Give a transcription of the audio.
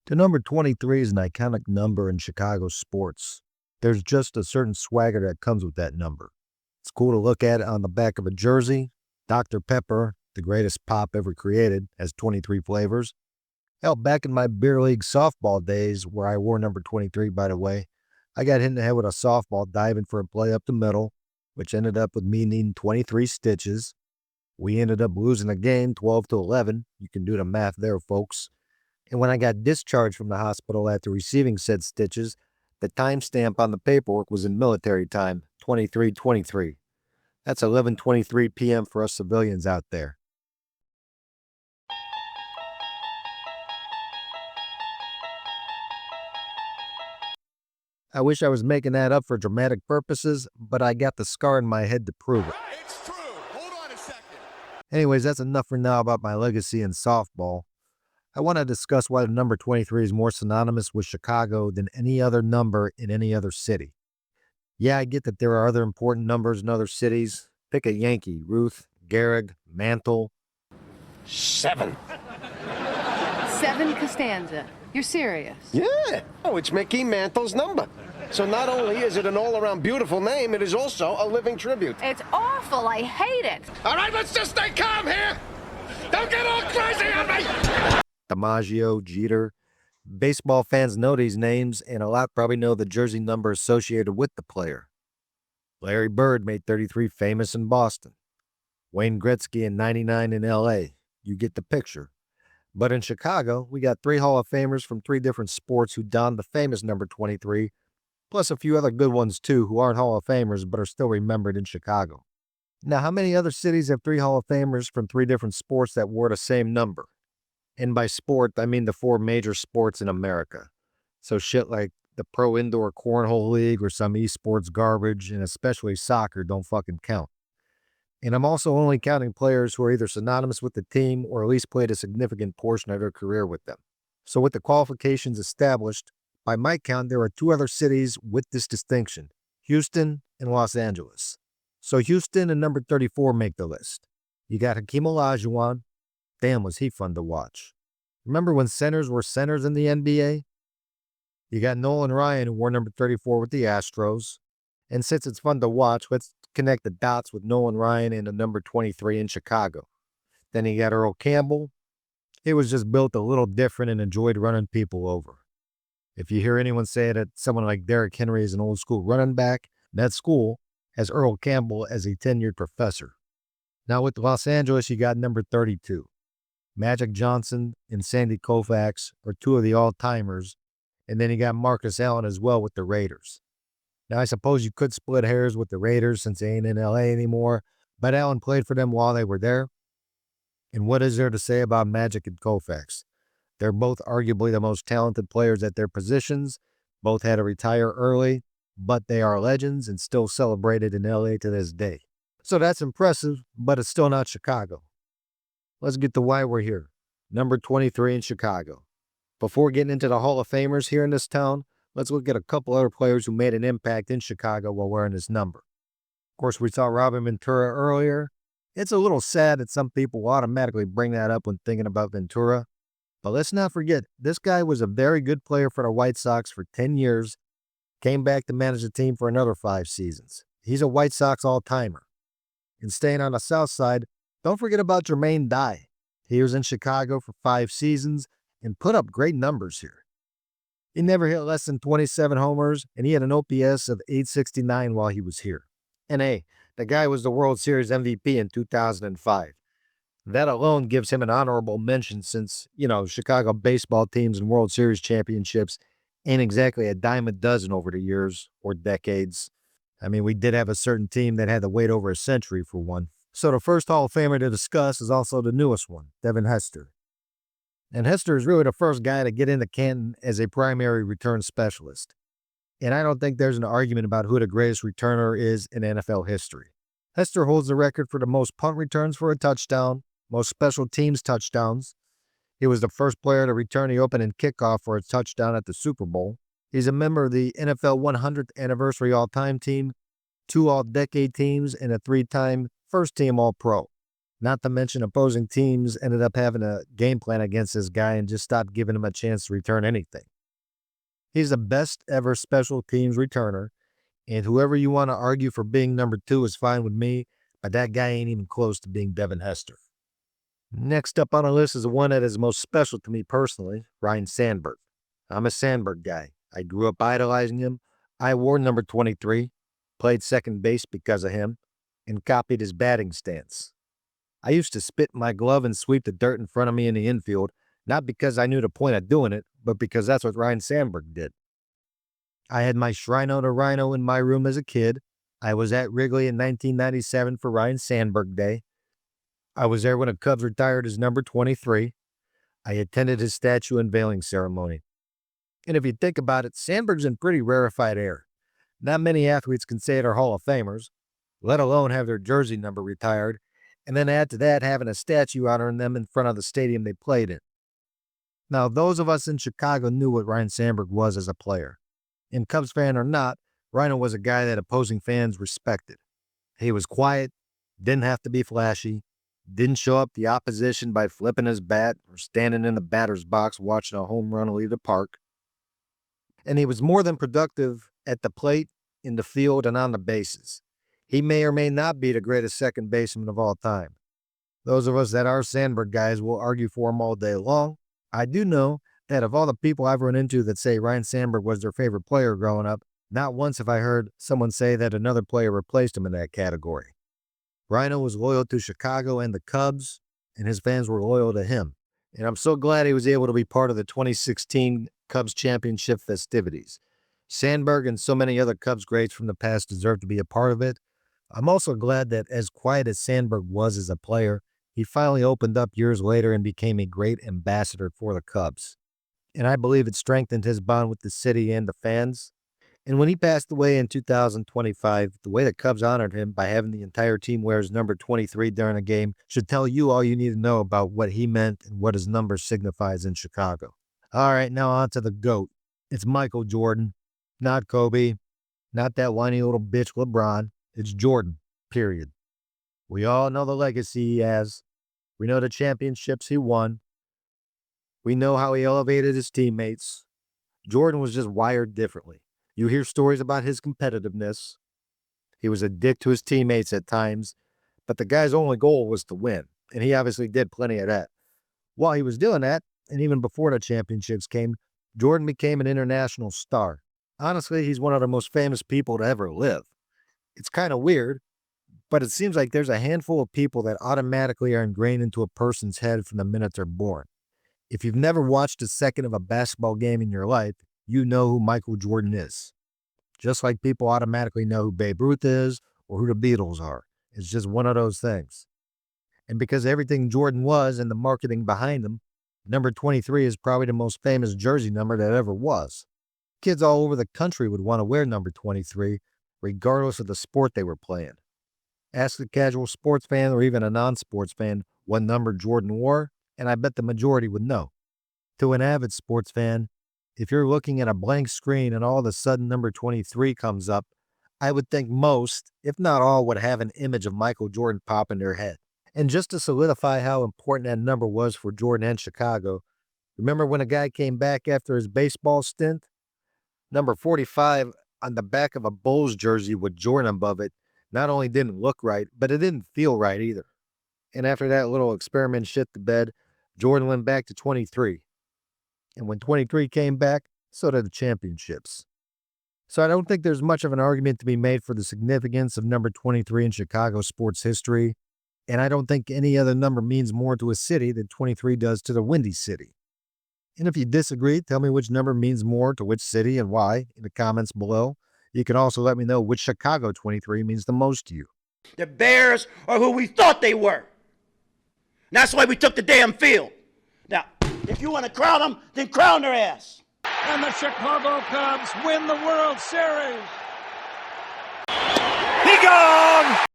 The number 23 is an iconic number in Chicago sports. There's just a certain swagger that comes with that number. It's cool to look at it on the back of a jersey. Dr. Pepper, the greatest pop ever created, has 23 flavors. Hell, back in my beer league softball days, where I wore number 23, by the way, I got hit in the head with a softball diving for a play up the middle, which ended up with me needing 23 stitches. We ended up losing the game 12-11. You can do the math there, folks. And when I got discharged from the hospital after receiving said stitches, the timestamp on the paperwork was in military time, 23:23. That's 11:23 p.m. for us civilians out there. I wish I was making that up for dramatic purposes, but I got the scar in my head to prove it. It's true. Hold on a second. Anyways, that's enough for now about my legacy in softball. I want to discuss why the number 23 is more synonymous with Chicago than any other number in any other city. Yeah, I get that there are other important numbers in other cities. Pick a Yankee, Ruth, Gehrig, Mantle. 7. 7 Costanza. You're serious? Yeah. Oh, it's Mickey Mantle's number. So not only is it an all-around beautiful name, it is also a living tribute. It's awful. I hate it. All right, let's just stay calm here. Don't get all crazy on me. DiMaggio, Jeter. Baseball fans know these names, and a lot probably know the jersey number associated with the player. Larry Bird made 33 famous in Boston. Wayne Gretzky in 99 in L.A. You get the picture. But in Chicago, we got 3 Hall of Famers from 3 different sports who donned the famous number 23, plus a few other good ones too who aren't Hall of Famers but are still remembered in Chicago. Now, how many other cities have 3 Hall of Famers from 3 different sports that wore the same number? And by sport, I mean the 4 major sports in America. So shit like the Pro Indoor Cornhole League or some esports garbage, and especially soccer, don't fucking count. And I'm also only counting players who are either synonymous with the team or at least played a significant portion of their career with them. So with the qualifications established, by my count, there are 2 other cities with this distinction, Houston and Los Angeles. So Houston and number 34 make the list. You got Hakeem Olajuwon. Damn, was he fun to watch. Remember when centers were centers in the NBA? You got Nolan Ryan, who wore number 34 with the Astros. And since it's fun to watch, let's connect the dots with Nolan Ryan and the number 23 in Chicago. Then you got Earl Campbell. He was just built a little different and enjoyed running people over. If you hear anyone say that someone like Derrick Henry is an old school running back, that's cool, as Earl Campbell as a tenured professor. Now with Los Angeles, you got number 32. Magic Johnson and Sandy Koufax are 2 of the all-timers, and then you got Marcus Allen as well with the Raiders. Now, I suppose you could split hairs with the Raiders since they ain't in L.A. anymore, but Allen played for them while they were there. And what is there to say about Magic and Koufax? They're both arguably the most talented players at their positions. Both had to retire early, but they are legends and still celebrated in L.A. to this day. So that's impressive, but it's still not Chicago. Let's get to why we're here. Number 23 in Chicago. Before getting into the Hall of Famers here in this town, let's look at a couple other players who made an impact in Chicago while wearing this number. Of course, we saw Robin Ventura earlier. It's a little sad that some people automatically bring that up when thinking about Ventura. But let's not forget, this guy was a very good player for the White Sox for 10 years, came back to manage the team for another 5 seasons. He's a White Sox all-timer. And staying on the South Side, don't forget about Jermaine Dye. He was in Chicago for 5 seasons and put up great numbers here. He never hit less than 27 homers, and he had an OPS of .869 while he was here. And hey, the guy was the World Series MVP in 2005. That alone gives him an honorable mention since, Chicago baseball teams and World Series championships ain't exactly a dime a dozen over the years or decades. I mean, we did have a certain team that had to wait over a century for one. So the first Hall of Famer to discuss is also the newest one, Devin Hester. And Hester is really the first guy to get into Canton as a primary return specialist. And I don't think there's an argument about who the greatest returner is in NFL history. Hester holds the record for the most punt returns for a touchdown, most special teams touchdowns. He was the first player to return the opening kickoff for a touchdown at the Super Bowl. He's a member of the NFL 100th Anniversary All-Time Team, 2 All-Decade Teams, and a 3-time First Team All-Pro. Not to mention opposing teams ended up having a game plan against this guy and just stopped giving him a chance to return anything. He's the best ever special teams returner, and whoever you want to argue for being number 2 is fine with me, but that guy ain't even close to being Devin Hester. Next up on the list is the one that is most special to me personally, Ryne Sandberg. I'm a Sandberg guy. I grew up idolizing him. I wore number 23, played second base because of him, and copied his batting stance. I used to spit in my glove and sweep the dirt in front of me in the infield, not because I knew the point of doing it, but because that's what Ryne Sandberg did. I had my Shrino to Rhino in my room as a kid. I was at Wrigley in 1997 for Ryne Sandberg Day. I was there when the Cubs retired as number 23. I attended his statue unveiling ceremony. And if you think about it, Sandberg's in pretty rarefied air. Not many athletes can say they're Hall of Famers, let alone have their jersey number retired, and then add to that having a statue honoring them in front of the stadium they played in. Now, those of us in Chicago knew what Ryne Sandberg was as a player. And Cubs fan or not, Rhino was a guy that opposing fans respected. He was quiet, didn't have to be flashy, didn't show up the opposition by flipping his bat or standing in the batter's box watching a home run leave the park. And he was more than productive at the plate, in the field, and on the bases. He may or may not be the greatest second baseman of all time. Those of us that are Sandberg guys will argue for him all day long. I do know that of all the people I've run into that say Ryne Sandberg was their favorite player growing up, not once have I heard someone say that another player replaced him in that category. Rhino was loyal to Chicago and the Cubs, and his fans were loyal to him. And I'm so glad he was able to be part of the 2016 Cubs championship festivities. Sandberg and so many other Cubs greats from the past deserve to be a part of it. I'm also glad that as quiet as Sandberg was as a player, he finally opened up years later and became a great ambassador for the Cubs. And I believe it strengthened his bond with the city and the fans. And when he passed away in 2025, the way the Cubs honored him by having the entire team wear his number 23 during a game should tell you all you need to know about what he meant and what his number signifies in Chicago. All right, now on to the GOAT. It's Michael Jordan, not Kobe, not that whiny little bitch LeBron. It's Jordan, period. We all know the legacy he has. We know the championships he won. We know how he elevated his teammates. Jordan was just wired differently. You hear stories about his competitiveness. He was a dick to his teammates at times, but the guy's only goal was to win, and he obviously did plenty of that. While he was doing that, and even before the championships came, Jordan became an international star. Honestly, he's one of the most famous people to ever live. It's kind of weird, but it seems like there's a handful of people that automatically are ingrained into a person's head from the minute they're born. If you've never watched a second of a basketball game in your life, you know who Michael Jordan is. Just like people automatically know who Babe Ruth is or who the Beatles are. It's just one of those things. And because everything Jordan was and the marketing behind him, number 23 is probably the most famous jersey number that ever was. Kids all over the country would want to wear number 23, regardless of the sport they were playing. Ask a casual sports fan or even a non-sports fan what number Jordan wore, and I bet the majority would know. To an avid sports fan, if you're looking at a blank screen and all of a sudden number 23 comes up, I would think most, if not all, would have an image of Michael Jordan pop in their head. And just to solidify how important that number was for Jordan and Chicago, remember when a guy came back after his baseball stint? Number 45 on the back of a Bulls jersey with Jordan above it not only didn't look right, but it didn't feel right either. And after that little experiment shit to bed, Jordan went back to 23. And when 23 came back, so did the championships. So I don't think there's much of an argument to be made for the significance of number 23 in Chicago sports history. And I don't think any other number means more to a city than 23 does to the Windy City. And if you disagree, tell me which number means more to which city and why in the comments below. You can also let me know which Chicago 23 means the most to you. The Bears are who we thought they were. And that's why we took the damn field. Now, if you want to crown them, then crown their ass. And the Chicago Cubs win the World Series. He gone!